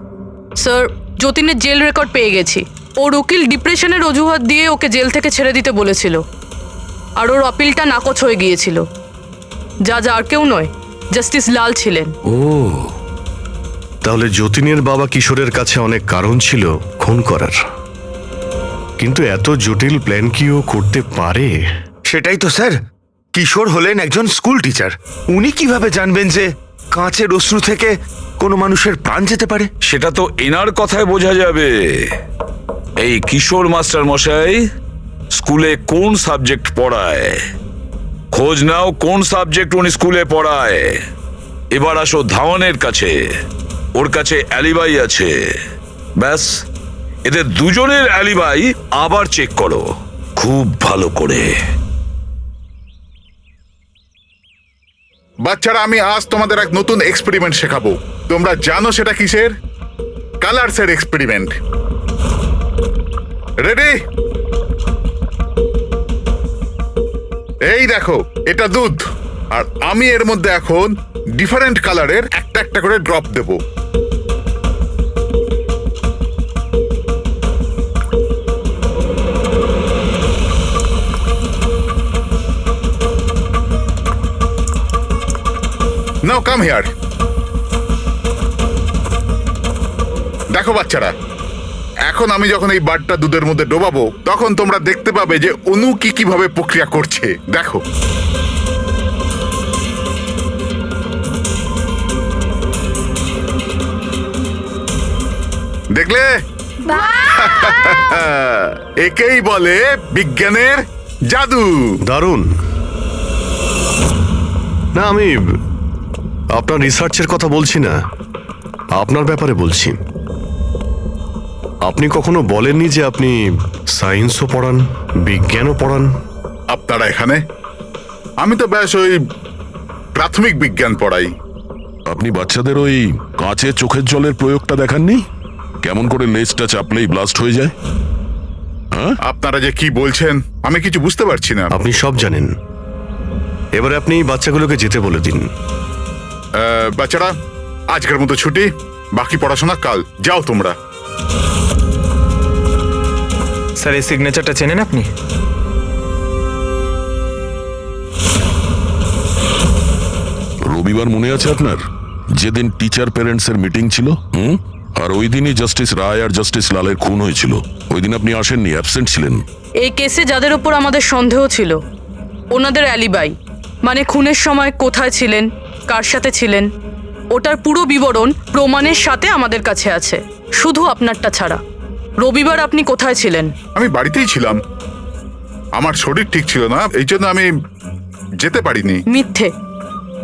স্যার যতীনের জেল রেকর্ড পেয়ে গেছি। ওর উকিল ডিপ্রেশনের অজুহাত দিয়ে ওকে জেল থেকে ছেড়ে দিতে বলেছিল, আর ওর আপিলটা নাকচ হয়ে গিয়েছিল। যা আর কেউ নয়, জাস্টিস লাল ছিলেন। ও, তাহলে যতীনের বাবা কিশোরের কাছে অনেক কারণ ছিল খুন করার, কিন্তু এত জটিল প্ল্যান কি ও করতে পারে? সেটাই তো স্যার। কিশোর হলেন একজন স্কুল টিচার। উনি কিভাবে জানবেন যে কাঁচের অশ্রু থেকে কোনো মানুষের প্রাণ যেতে পারে? সেটা তো এনার কথায় বোঝা যাবে। এই কিশোর মাস্টার মশাই স্কুলে কোন সাবজেক্ট পড়ায়, খোঁজ নাও কোন সাবজেক্ট উনি স্কুলে পড়ায়। এবার আসো ধাওয়ানের কাছে, ওর কাছে অ্যালিবাই আছে। ব্যাস, এদের দুজনের অ্যালিবাই আবার চেক করো খুব ভালো করে। বাচ্চারা, আমি আজ তোমাদের এক নতুন এক্সপেরিমেন্ট শেখাবো। তোমরা জানো সেটা কিসের? কালারসের এক্সপেরিমেন্ট। রেডি? এই দেখো, এটা দুধ, আর আমি এর মধ্যে এখন ডিফারেন্ট কালারের একটা একটা করে drop Dev. Now come here. দেখো বাচ্চারা, এখন এখন আমি যখন এই বারটা দুধের মধ্যে ডোবাবো তখন তোমরা দেখতে পাবে যে অনু কিভাবে প্রক্রিয়া করছে। দেখো, দেখলে? একেই বলে বিজ্ঞানের জাদু। দারুণ। না, আমি আপনার রিসার্চের কথা বলছি না, আপনার ব্যাপারে বলছি। আপনি কখনো বলেননি যে আপনি সায়েন্সও পড়ান, বিজ্ঞানও পড়ান? আপনারা এখানে? আমি তো ব্যাস ওই প্রাথমিক বিজ্ঞান পড়াই। আপনি বাচ্চাদের ওই কাঁচে চোখের জলের প্রয়োগটা দেখাননি? কেমন করে লেজটা চাপলেই ব্লাস্ট হয়ে যায়? আপনারা যে কি বলছেন আমি কিছু বুঝতে পারছি না। আপনি সব জানেন। এবারে আপনি বাচ্চাগুলোকে যেতে বলে দিন। বাচ্চারা, আজকের মতো ছুটি, বাকি পড়াশোনা কাল। যাও তোমরা। স্যার, এই সিগনেচারটা চেনেন আপনি? রবিবার মনে আছে আপনার, যেদিন টিচার প্যারেন্টসের মিটিং ছিল? আর ওই দিনই জাস্টিস রায় আর জাস্টিস লালের খুন হয়েছিল। ওই দিন আপনি আসেননি, অ্যাবসেন্ট ছিলেন। এই কেসে যাদের ওপর আমাদের সন্দেহ ছিল ওনাদের অ্যালিবাই, মানে খুনের সময় কোথায় ছিলেন, কার সাথে ছিলেন, ওটার পুরো বিবরণ প্রমাণের সাথে আমাদের কাছে আছে, শুধু আপনারটা ছাড়া। রবিবার আপনি কোথায় ছিলেন? আমি বাড়িতেই ছিলাম। আমার শরীর ঠিক ছিল না, এই জন্য আমি যেতে পারিনি। মিথ্যে।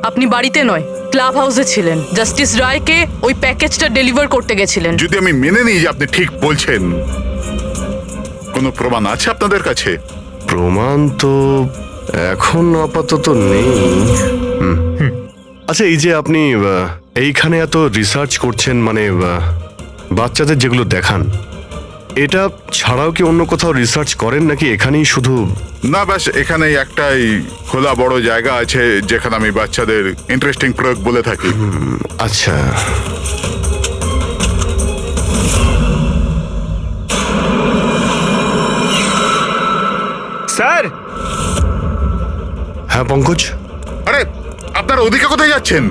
আপনি বাড়িতে নয়, ক্লাব হাউসে ছিলেন। জাস্টিস রায়কে ওই প্যাকেজটা ডেলিভার করতে গেছিলেন। যদি আমি মেনে নিই যে আপনি ঠিক বলছেন, কোনো প্রমাণ আছে আপনাদের কাছে? প্রমাণ তো এখন আপাতত নেই। আচ্ছা, এই যে আপনি এইখানে এত রিসার্চ করছেন, মানে বাচ্চাদের যেগুলো দেখান, এটা ছাড়াও কি অন্য কোথাও রিসার্চ করেন নাকি এখানেই শুধু? না, ব্যাস এখানেই একটাই খোলা বড় জায়গা আছে যেখানে আমি বাচ্চাদের ইন্টারেস্টিং প্রয়োগ বলে থাকি। আচ্ছা, স্যার। হ্যাঁ পঙ্কজ। আরে, আপনারা ওদিকে কোথায় যাচ্ছেন?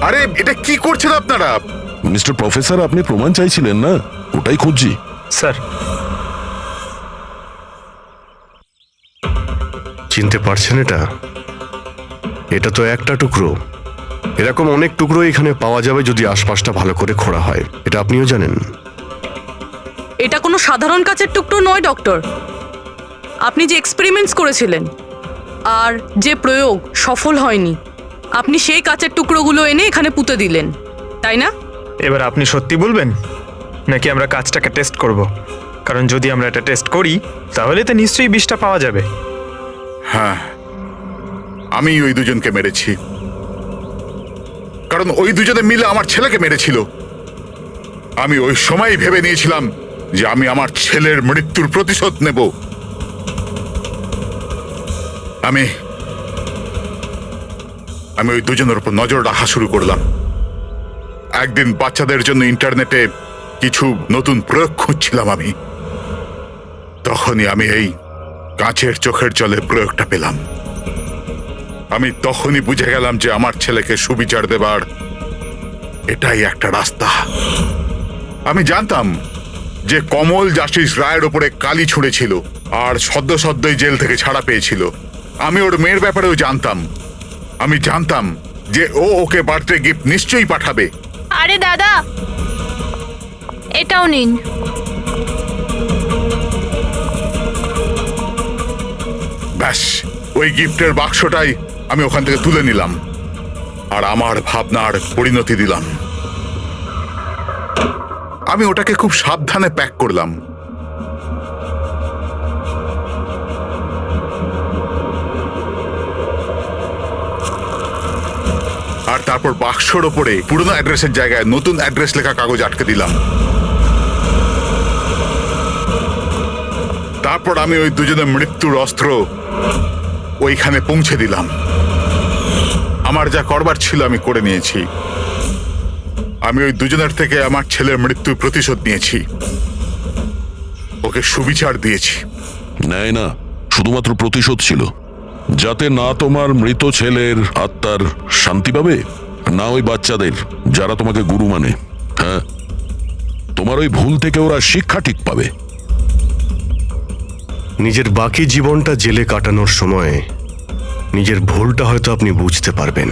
আরে, এটা কি করছেন আপনারা? মিস্টার প্রফেসর, আপনি প্রমাণ চাইছিলেন না? ওটাই খুঁজছি। স্যার, চিনতে পারছেন এটা? এটা তো একটা টুকরো। এরকম অনেক টুকরো এখানে পাওয়া যাবে যদি আশপাশটা ভালো করে খোঁড়া হয়। এটা আপনিও জানেন। এটা কোনো সাধারণ কাচের টুকরো নয় ডক্টর। আপনি যে এক্সপেরিমেন্টস করেছিলেন আর যে প্রয়োগ সফল হয়নি, আপনি সেই কাচের টুকরোগুলো এনে এখানে পুঁতে দিলেন, তাই না? এবার আপনি সত্যি বলবেন নাকি আমরা কাজটাকে টেস্ট করব? কারণ যদি আমরা এটা টেস্ট করি তাহলে তো নিশ্চয়ই বিষটা পাওয়া যাবে। হ্যাঁ, আমি ওই দুজনকে মেরেছি, কারণ ওই দুজনে মিলে আমার ছেলেকে মেরেছিল। আমি ওই সময় ভেবে নিয়েছিলাম যে আমি আমার ছেলের মৃত্যুর প্রতিশোধ নেব। আমি ওই দুজনের উপর নজর রাখা শুরু করলাম। একদিন বাচ্চাদের জন্য ইন্টারনেটে কিছু নতুন প্রয়োগ খুঁজছিলাম আমি। তখনই আমি এই কাঁচের চোখের জলের প্রয়োগটা পেলাম। আমি তখনই বুঝে গেলাম যে আমার ছেলেকে সুবিচার দেবার এটাই একটা রাস্তা। আমি জানতাম যে কমল জাস্টিস রায়ের ওপরে কালি ছুঁড়েছিল আর সদ্যই জেল থেকে ছাড়া পেয়েছিল। আমি ওর মেয়ের ব্যাপারেও জানতাম। আমি জানতাম যে ওকে বার্থডে গিফট নিশ্চয়ই পাঠাবে। আরে দাদা, এটাও নিন। ব্যাস, ওই গিফটের বাক্সটাই আমি ওখান থেকে তুলে নিলাম আর আমার ভাবনার পরিণতি দিলাম। আমি ওটাকে খুব সাবধানে প্যাক করলাম। আর তারপর বাক্সর ওপরে পুরনো অ্যাড্রেসের জায়গায় নতুন অ্যাড্রেস লেখা কাগজ আটকে দিলাম। তারপর আমি ওই দুজনের মৃত্যুর অস্ত্র ওইখানে পৌঁছে দিলাম। আমার যা করবার ছিল আমি করে নিয়েছি। আমি ওই দুজনের থেকে আমার ছেলের মৃত্যুর প্রতিশোধ নিয়েছি, ওকে সুবিচার দিয়েছি। নেয় না, শুধুমাত্র প্রতিশোধ ছিল, যাতে না তোমার মৃত ছেলের আত্মার শান্তি পাবে না ওই বাচ্চাদের যারা তোমাকে গুরু মানে। হ্যাঁ, তোমার ওই ভুল থেকে ওরা শিক্ষা ঠিক পাবে। নিজের বাকি জীবনটা জেলে কাটানোর সময় নিজের ভুলটা হয়তো আপনি বুঝতে পারবেন।